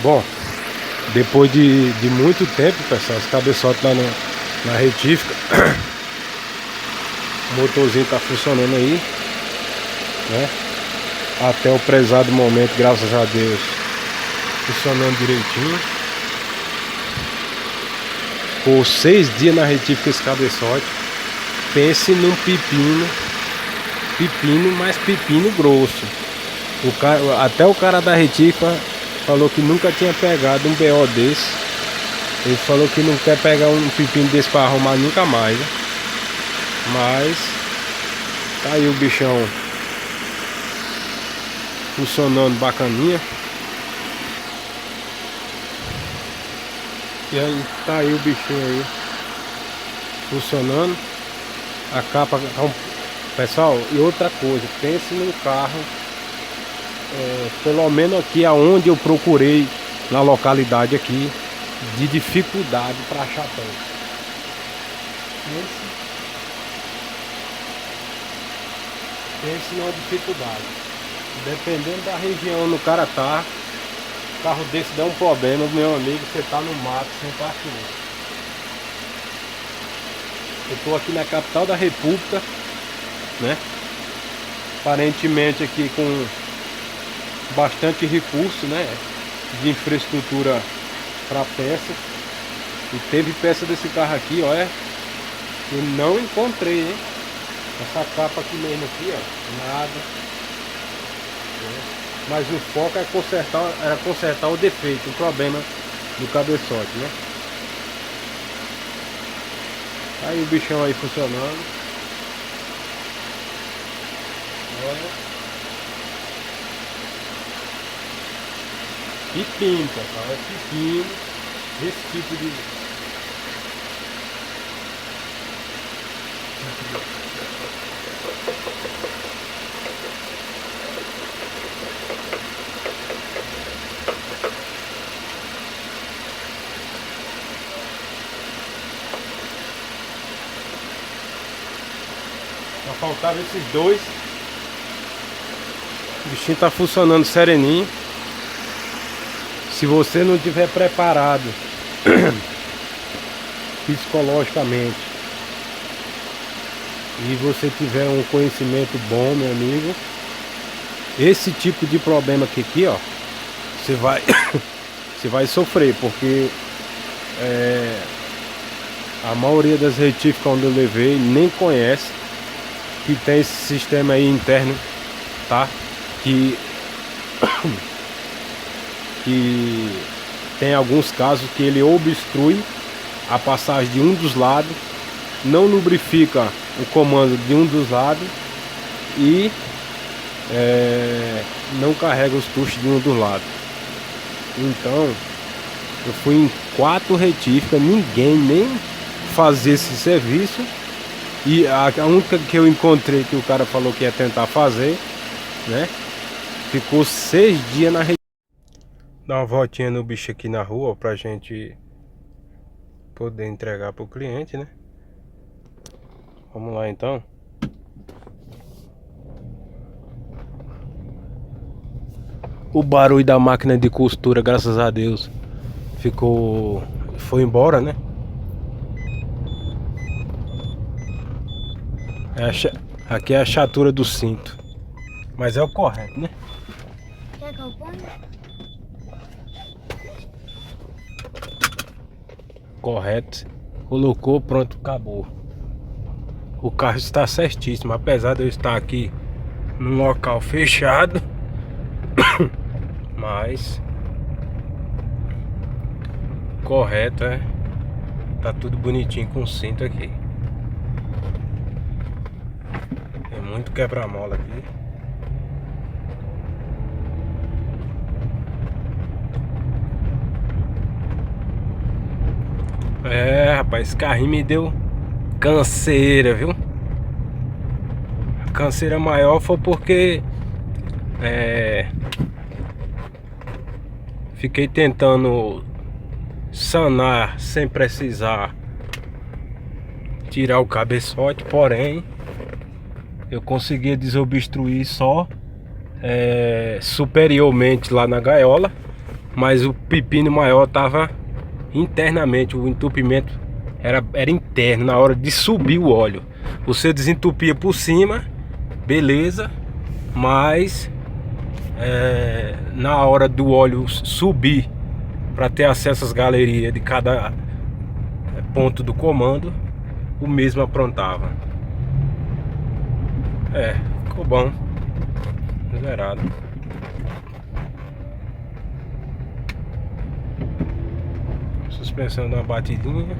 Bom, depois de muito tempo, pessoal, os cabeçotes lá na retífica, o motorzinho tá funcionando aí, né? Até o prezado momento, graças a Deus, funcionando direitinho. Ficou 6 dias na retífica esse cabeçote. Pense num pepino, mas pepino grosso. Até o cara da retífica falou que nunca tinha pegado um BO desse. Ele falou que não quer pegar um pepino desse para arrumar nunca mais, né? Mas tá aí o bichão funcionando bacaninha. E aí tá aí o bichinho aí funcionando. A capa tá pessoal, e outra coisa, pense num carro, pelo menos aqui aonde eu procurei na localidade aqui, de dificuldade para achar tanque. Pense numa dificuldade. Dependendo da região no cara tá, carro desse dá um problema, meu amigo, você tá no mato sem paciência. Eu tô aqui na capital da República, né? Aparentemente aqui com bastante recurso, né? De infraestrutura para peça. E teve peça desse carro aqui, olha. Eu não encontrei, hein? Essa capa aqui mesmo aqui, ó. Nada. Mas o foco era consertar o defeito, o problema do cabeçote, né? Aí o bichão aí funcionando. Olha. Pepino, pessoal. É pepino. Esse tipo de... Só faltava esses dois. O bichinho tá funcionando sereninho. Se você não tiver preparado psicologicamente e você tiver um conhecimento bom, meu amigo, esse tipo de problema aqui, ó, você vai você vai sofrer, porque a maioria das retíficas onde eu levei nem conhece que tem esse sistema aí interno, tá? Que tem alguns casos que ele obstrui a passagem de um dos lados, não lubrifica o comando de um dos lados e não carrega os tuchos de um dos lados. Então eu fui em 4 retíficas, ninguém nem fazia esse serviço, e a única que eu encontrei que o cara falou que ia tentar fazer, né, ficou 6 dias na retífica. Dar uma voltinha no bicho aqui na rua, ó, pra gente poder entregar pro cliente, né? Vamos lá então. O barulho da máquina de costura, graças a Deus, foi embora, né? Aqui é a achatura do cinto, mas é o correto, né? Quer que eu ponha? Correto. Colocou, pronto, acabou. O carro está certíssimo, apesar de eu estar aqui num local fechado. Mas correto, tá tudo bonitinho com o cinto aqui. Tem muito quebra-mola aqui. Rapaz, esse carrinho me deu canseira, viu? A canseira maior foi porque fiquei tentando sanar sem precisar tirar o cabeçote, porém eu conseguia desobstruir só superiormente lá na gaiola, mas o pepino maior tava internamente, o entupimento era interno. Na hora de subir o óleo, você desentupia por cima, beleza, mas na hora do óleo subir para ter acesso às galerias de cada ponto do comando, o mesmo aprontava. Ficou bom, zerado. Suspensão dá uma batidinha.